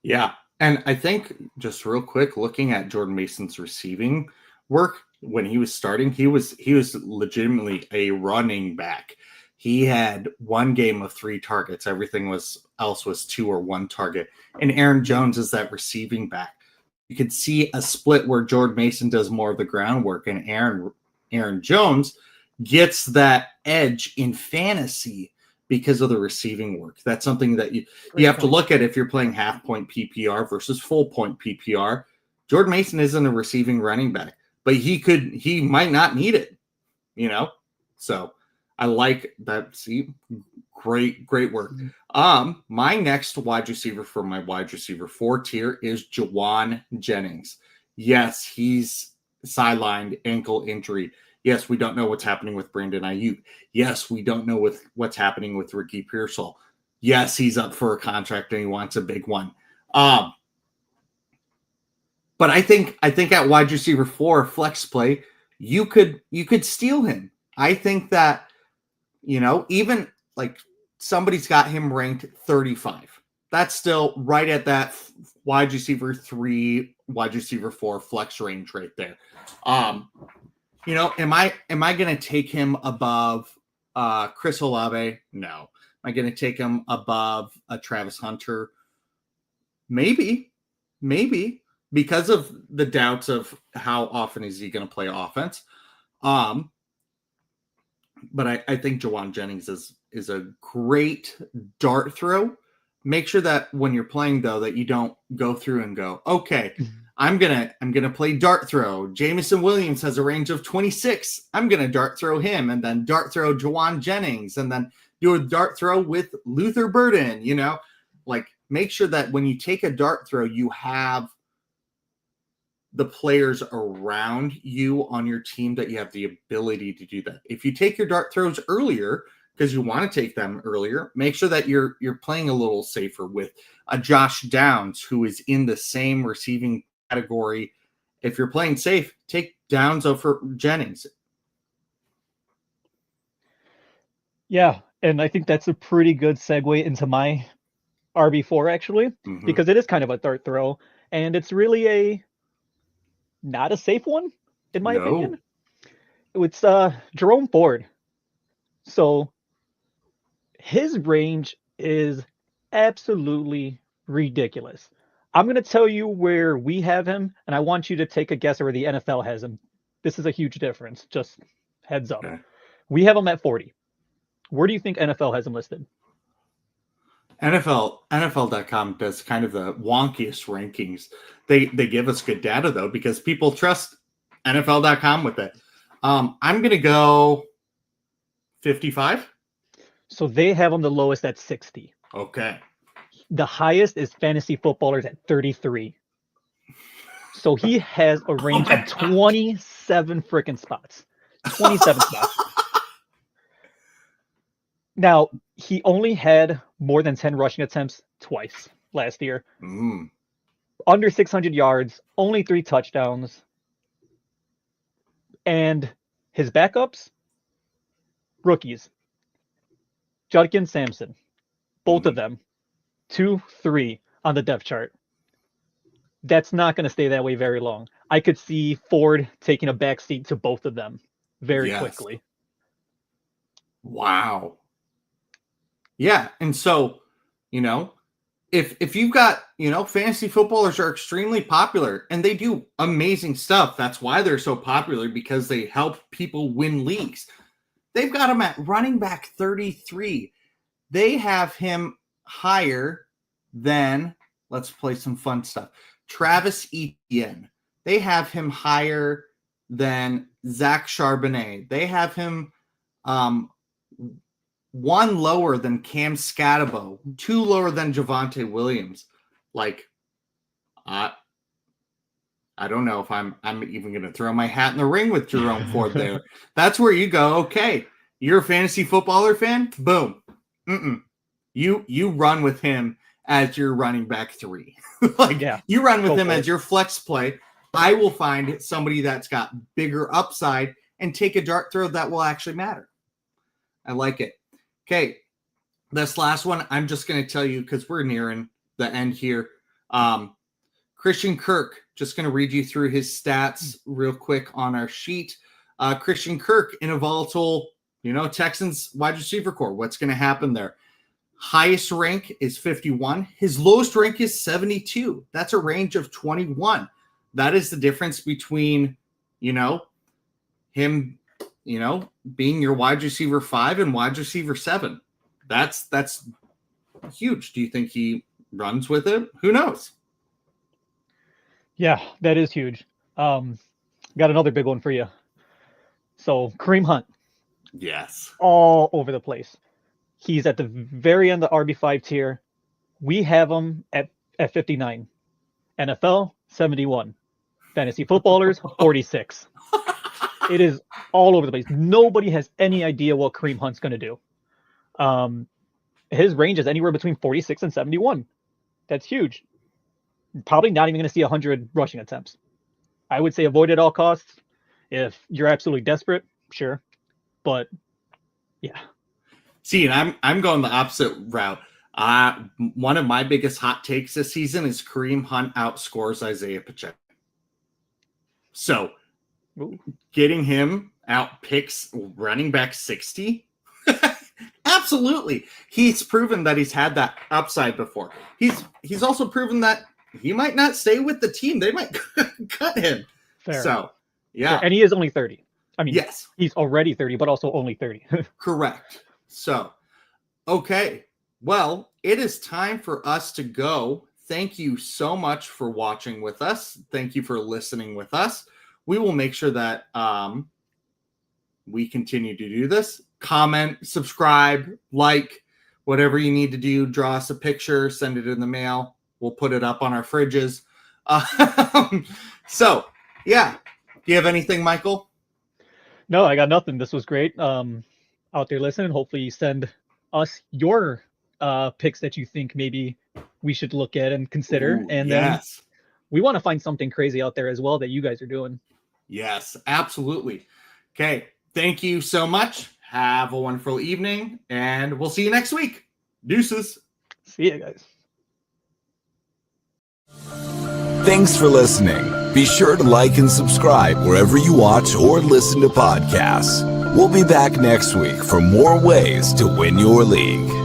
Yeah. And I think, just real quick, looking at Jordan Mason's receiving work, when he was starting, he was legitimately a running back. He had 1 game of 3 targets. Everything else was 2 or 1 target. And Aaron Jones is that receiving back. You could see a split where Jordan Mason does more of the groundwork, and Aaron Jones gets that edge in fantasy because of the receiving work. That's something that you have to look at if you're playing half-point PPR versus full-point PPR. Jordan Mason isn't a receiving running back, but he might not need it, So I like that. See, great work. My next wide receiver for my wide receiver 4 tier is Juwan Jennings. Yes, he's sidelined, ankle injury. Yes, we don't know what's happening with Brandon Ayuk. Yes, we don't know what's happening with Ricky Pearsall. Yes, he's up for a contract and he wants a big one. But I think at wide receiver 4 flex play, you could steal him. I think that, even like somebody's got him ranked 35. That's still right at that wide receiver 3, wide receiver 4 flex range right there. Am I going to take him above Chris Olave? No. Am I going to take him above Travis Hunter? Maybe, because of the doubts of how often is he going to play offense. But I think Juwan Jennings is a great dart throw. Make sure that when you're playing, though, that you don't go through and go, okay, I'm gonna play dart throw. Jameson Williams has a range of 26. I'm gonna dart throw him, and then dart throw Juwan Jennings, and then do a dart throw with Luther Burden. Like make sure that when you take a dart throw, you have the players around you on your team that you have the ability to do that. If you take your dart throws earlier, because you want to take them earlier. Make sure that you're playing a little safer with a Josh Downs who is in the same receiving category. If you're playing safe, take Downs over Jennings. Yeah, and I think that's a pretty good segue into my RB4 actually, because it is kind of a dart throw, and it's really not a safe one in my opinion. It's Jerome Ford. So his range is absolutely ridiculous. I'm going to tell you where we have him, and I want you to take a guess where the NFL has him. This is a huge difference. Just heads up. Okay. We have him at 40. Where do you think NFL has him listed? NFL.com does kind of the wonkiest rankings. They give us good data, though, because people trust NFL.com with it. I'm going to go 55. So they have him the lowest at 60. Okay. The highest is Fantasy Footballers at 33. So he has a range of 27 freaking spots. 27 spots. Now, he only had more than 10 rushing attempts twice last year. Under 600 yards, only 3 touchdowns. And his backups, rookies. Judkins, Sampson. Both of them. 2, 3 on the depth chart. That's not going to stay that way very long. I could see Ford taking a backseat to both of them very quickly. Wow. Yeah, and so, if you've got, fantasy footballers are extremely popular and they do amazing stuff. That's why they're so popular, because they help people win leagues. They've got him at running back 33. They have him higher than, let's play some fun stuff, Travis Etienne. They have him higher than Zach Charbonnet. They have him one lower than Cam Scatabo, 2 lower than Javonte Williams. I don't know if I'm even going to throw my hat in the ring with Jerome Ford there. That's where you go, okay, you're a fantasy footballer fan? Boom. You run with him as your running back 3. You run with him as your flex play. I will find somebody that's got bigger upside and take a dart throw that will actually matter. I like it. Okay, this last one, I'm just going to tell you because we're nearing the end here. Christian Kirk, just going to read you through his stats real quick on our sheet. Christian Kirk in a volatile, Texans wide receiver core. What's going to happen there? Highest rank is 51. His lowest rank is 72. That's a range of 21. That is the difference between, him, being your wide receiver 5 and wide receiver 7. That's huge. Do you think he runs with it? Who knows? Yeah, that is huge. Got another big one for you. So Kareem Hunt. Yes. All over the place. He's at the very end of the RB5 tier. We have him at 59. NFL, 71. Fantasy footballers, 46. It is all over the place. Nobody has any idea what Kareem Hunt's going to do. His range is anywhere between 46 and 71. That's huge. Probably not even going to see 100 rushing attempts. I would say avoid at all costs. If you're absolutely desperate, sure. But, yeah. See, and I'm going the opposite route. One of my biggest hot takes this season is Kareem Hunt outscores Isaiah Pacheco. So, getting him out picks running back 60? Absolutely. He's proven that he's had that upside before. He's also proven that he might not stay with the team. They might cut him. Fair. So, yeah. Fair. And he is only 30. I mean, yes. He's already 30, but also only 30. Correct. So, okay. Well, it is time for us to go. Thank you so much for watching with us. Thank you for listening with us. We will make sure that we continue to do this. Comment, subscribe, like, whatever you need to do. Draw us a picture, send it in the mail. We'll put it up on our fridges. So, yeah. Do you have anything, Michael? No, I got nothing. This was great. out there listening. Hopefully you send us your picks that you think maybe we should look at and consider. Ooh, and then yes. we want to find something crazy out there as well that you guys are doing. Yes, absolutely. Okay. Thank you so much. Have a wonderful evening, and we'll see you next week. Deuces. See you guys. Thanks for listening. Be sure to like and subscribe wherever you watch or listen to podcasts. We'll be back next week for more ways to win your league.